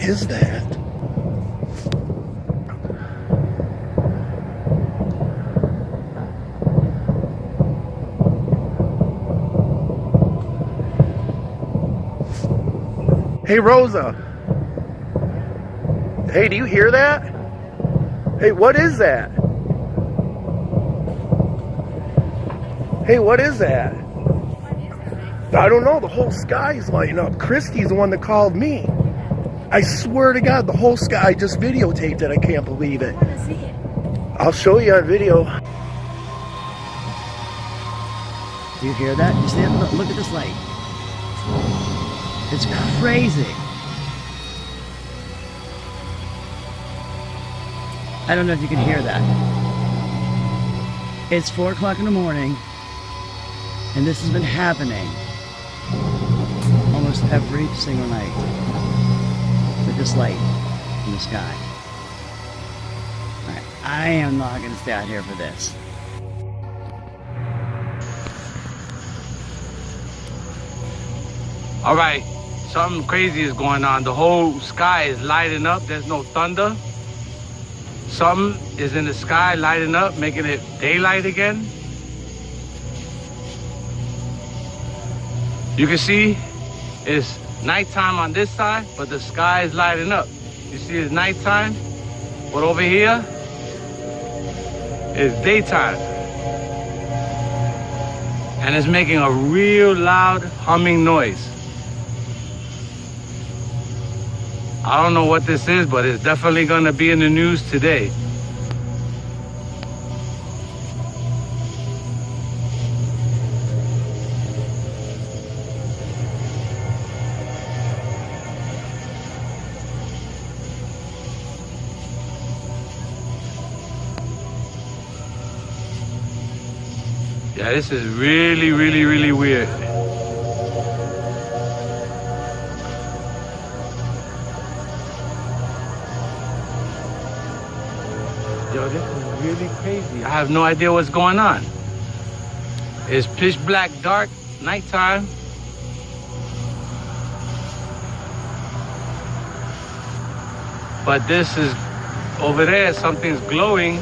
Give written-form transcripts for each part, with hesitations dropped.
is that? Hey, Rosa. Hey, do you hear that? Hey, what is that? Hey, what is that? I don't know. The whole sky is lighting up. Christy's the one that called me. I swear to God, the whole sky. I just videotaped it. I can't believe it. I want to see it. I'll show you on video. Do you hear that? You see it? Look at this light. It's crazy. I don't know if you can hear that. It's 4 o'clock in the morning, and this has been happening almost every single night with this light in the sky. All right, I am not going to stay out here for this. All right, something crazy is going on. The whole sky is lighting up. There's no thunder. Something is in the sky lighting up, making it daylight again. You can see it's nighttime on this side, but the sky is lighting up. You see it's nighttime, but over here it's daytime. And it's making a real loud humming noise. I don't know what this is, but it's definitely going to be in the news today. Yeah, this is really, really, really weird. Yo, this is really crazy. I have no idea what's going on. It's pitch black, dark, nighttime. But this is, over there, something's glowing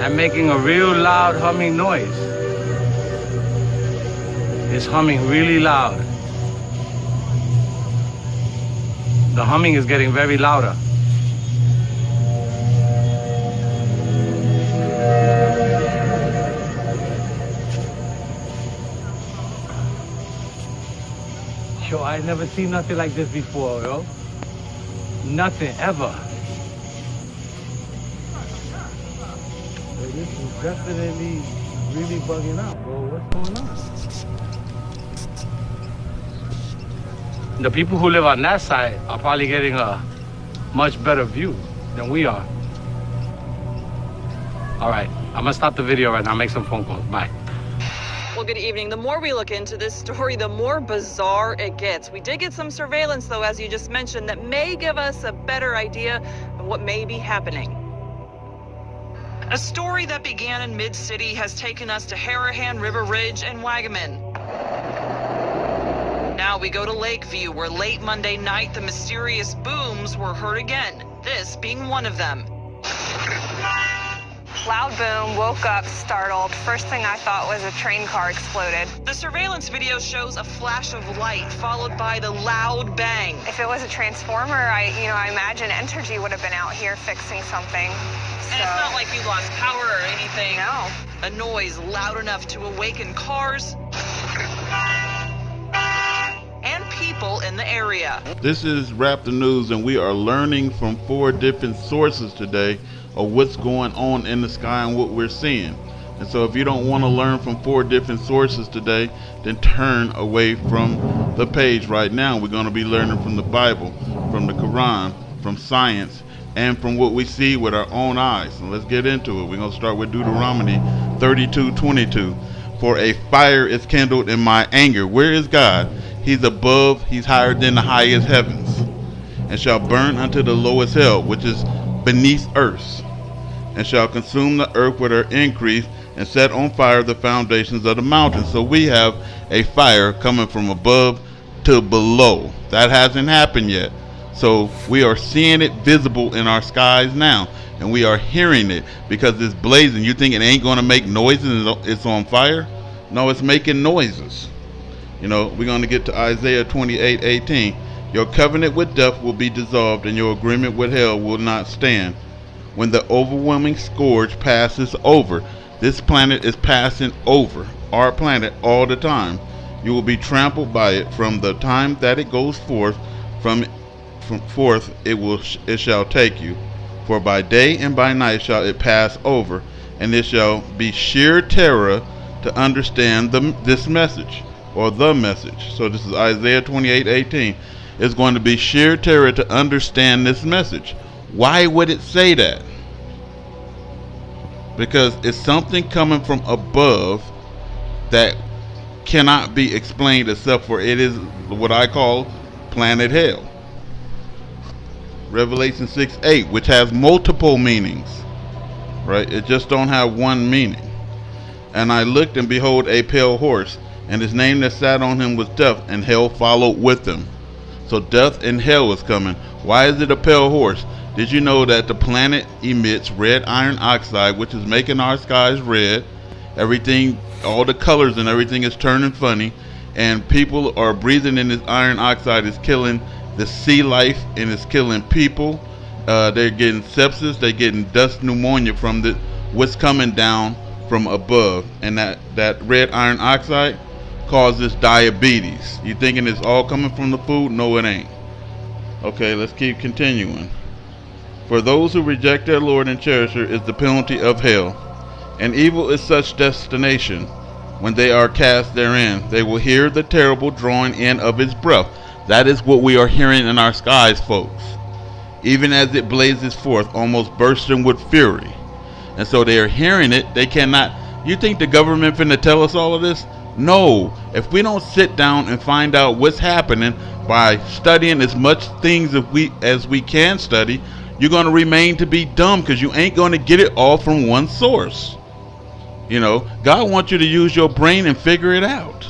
and making a real loud humming noise. It's humming really loud. The humming is getting very louder. Yo, I never seen nothing like this before, yo. Nothing, ever. Yo, this is definitely really bugging out, bro. What's going on? The people who live on that side are probably getting a much better view than we are. All right, I'm gonna stop the video right now, make some phone calls. Bye. Well, good evening. The more we look into this story, the more bizarre it gets. We did get some surveillance, though, as you just mentioned, that may give us a better idea of what may be happening. A story that began in Mid-City has taken us to Harahan, River Ridge, and Wagaman. Now we go to Lakeview, where late Monday night, the mysterious booms were heard again, this being one of them. Loud boom, woke up, startled. First thing I thought was a train car exploded. The surveillance video shows a flash of light followed by the loud bang. If it was a transformer, I imagine Entergy would have been out here fixing something. And it's not like you lost power or anything. No. A noise loud enough to awaken cars and people in the area. This is Raptor News, and we are learning from 4 different sources today of what's going on in the sky and what we're seeing. And so if you don't want to learn from 4 different sources today, then turn away from the page right now. We're going to be learning from the Bible, from the Quran, from science, and from what we see with our own eyes. So let's get into it. We're going to start with Deuteronomy 32:22. For a fire is kindled in my anger. Where is God? He's above, he's higher than the highest heavens, and shall burn unto the lowest hell, which is beneath earth, and shall consume the earth with her increase, and set on fire the foundations of the mountains. So we have a fire coming from above to below. That hasn't happened yet. So we are seeing it visible in our skies now, and we are hearing it because it's blazing. You think it ain't going to make noises and it's on fire? No, it's making noises. You know, we're going to get to Isaiah 28:18. Your covenant with death will be dissolved, and your agreement with hell will not stand. When the overwhelming scourge passes over, this planet is passing over, our planet, all the time. You will be trampled by it from the time that it goes forth. From forth it shall take you. For by day and by night shall it pass over, and it shall be sheer terror to understand this message, or the message. So this is Isaiah 28:18. It's going to be sheer terror to understand this message. Why would it say that? Because it's something coming from above that cannot be explained except for it is what I call planet hell. Revelation 6:8, which has multiple meanings, right? It just don't have one meaning. And I looked, and behold, a pale horse, and his name that sat on him was Death, and hell followed with him. So death and hell is coming. Why is it a pale horse? Did you know that the planet emits red iron oxide, which is making our skies red? Everything, all the colors and everything is turning funny, and people are breathing in this iron oxide. Is killing the sea life, and it's killing people. They're getting sepsis, they're getting dust pneumonia from what's coming down from above, and that red iron oxide causes diabetes. You thinking it's all coming from the food? No, it ain't. Okay, let's keep continuing. For those who reject their Lord and cherisher is the penalty of hell, and evil is such destination. When they are cast therein, they will hear the terrible drawing in of its breath. That is what we are hearing in our skies, folks. Even as it blazes forth, almost bursting with fury. And so they are hearing it. They cannot. You think the government finna tell us all of this? No. If we don't sit down and find out what's happening by studying as much things as we can study, you're going to remain to be dumb, because you ain't going to get it all from one source. You know, God wants you to use your brain and figure it out.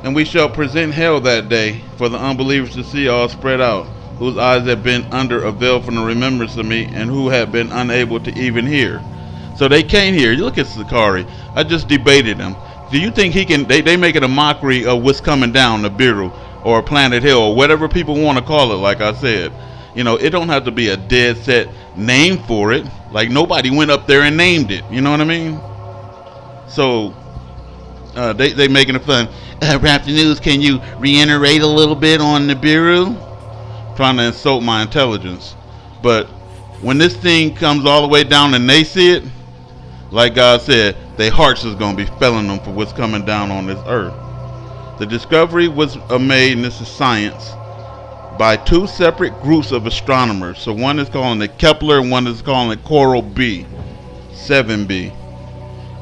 And we shall present hell that day for the unbelievers to see all spread out, whose eyes have been under a veil from the remembrance of me, and who have been unable to even hear. So they can't hear. You look at Sakari. I just debated him. Do you think he can? They make it a mockery of what's coming down, the Biru or Planet Hell, or whatever people want to call it. Like I said, you know, it don't have to be a dead set name for it. Like nobody went up there and named it. You know what I mean? So they making it fun. Rap the News, can you reiterate a little bit on the Biru? Trying to insult my intelligence. But when this thing comes all the way down and they see it, like God said, their hearts is going to be failing them for what's coming down on this earth. The discovery was made, and this is science, by two separate groups of astronomers. So one is calling it Kepler and one is calling it Coral B, 7b,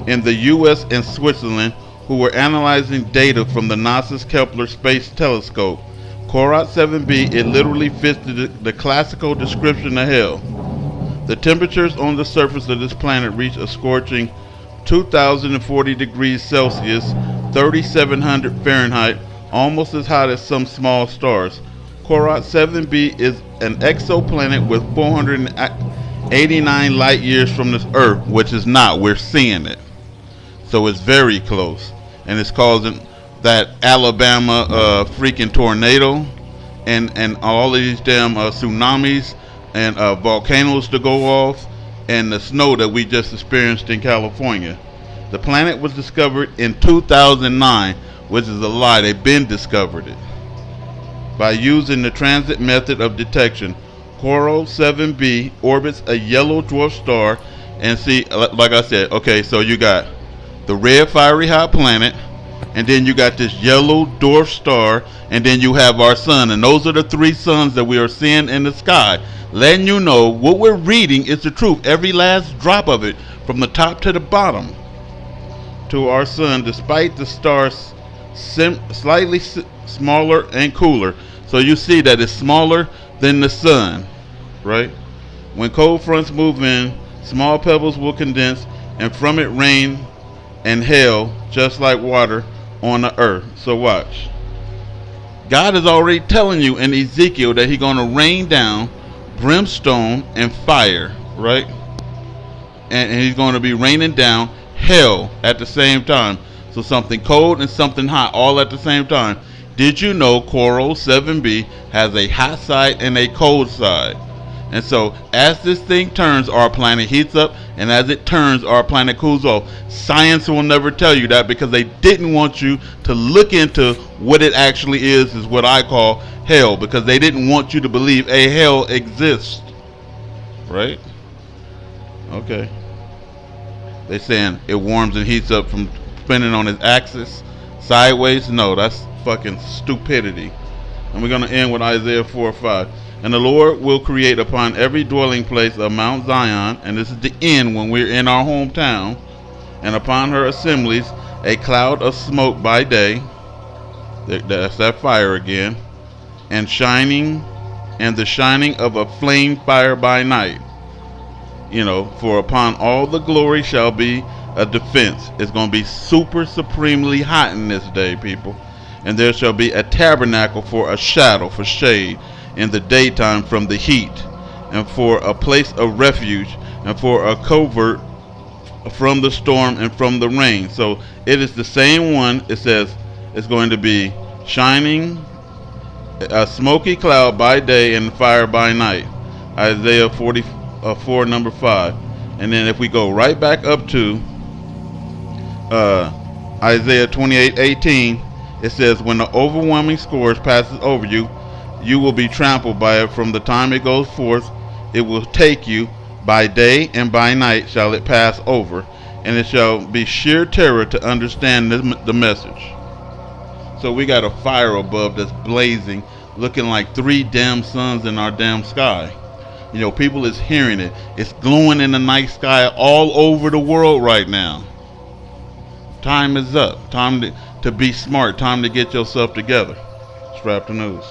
in the US and Switzerland, who were analyzing data from the NASA's Kepler Space Telescope. Coral 7b, it literally fits the classical description of hell. The temperatures on the surface of this planet reach a scorching 2,040 degrees Celsius, 3,700 Fahrenheit, almost as hot as some small stars. Coral 7b is an exoplanet with 489 light years from this Earth, which is not. We're seeing it. So it's very close. And it's causing that Alabama freaking tornado and all of these damn tsunamis and volcanoes to go off, and the snow that we just experienced in California. The planet was discovered in 2009, which is a lie. They've been discovered it. By using the transit method of detection, Coral 7b orbits a yellow dwarf star, and see, like I said, okay, so you got the red fiery hot planet, and then you got this yellow dwarf star, and then you have our sun, and those are the three suns that we are seeing in the sky, letting you know what we're reading is the truth, every last drop of it, from the top to the bottom. To our sun, despite the stars slightly smaller and cooler. So you see that it's smaller than the sun, right? When cold fronts move in, small pebbles will condense, and from it rain and hail, just like water on the earth. So watch. God is already telling you in Ezekiel that he's going to rain down brimstone and fire, right? And he's going to be raining down hell at the same time. So something cold and something hot all at the same time. Did you know Coral 7b has a hot side and a cold side? And so as this thing turns, our planet heats up, and as it turns, our planet cools off. Science will never tell you that because they didn't want you to look into what it actually is what I call hell, because they didn't want you to believe a hell exists. Right? Okay. They saying it warms and heats up from spinning on its axis sideways. No, that's fucking stupidity. And we're going to end with Isaiah 4:5. And the Lord will create upon every dwelling place of Mount Zion, and this is the end when we're in our hometown, and upon her assemblies a cloud of smoke by day, that's that fire again, and the shining of a flame fire by night. For upon all the glory shall be a defense. It's going to be super supremely hot in this day, people. And there shall be a tabernacle for a shadow, for shade, in the daytime from the heat, and for a place of refuge, and for a covert from the storm and from the rain. So it is the same one. It says it's going to be shining, a smoky cloud by day and fire by night. Isaiah 44 number 5. And then if we go right back up to Isaiah 28:18, it says, when the overwhelming scourge passes over you, you will be trampled by it from the time it goes forth. It will take you by day and by night shall it pass over, and it shall be sheer terror to understand the message. So we got a fire above that's blazing, looking like 3 damn suns in our damn sky. People is hearing it. It's glowing in the night sky all over the world right now. Time is up. Time to be smart. Time to get yourself together. Strap the news.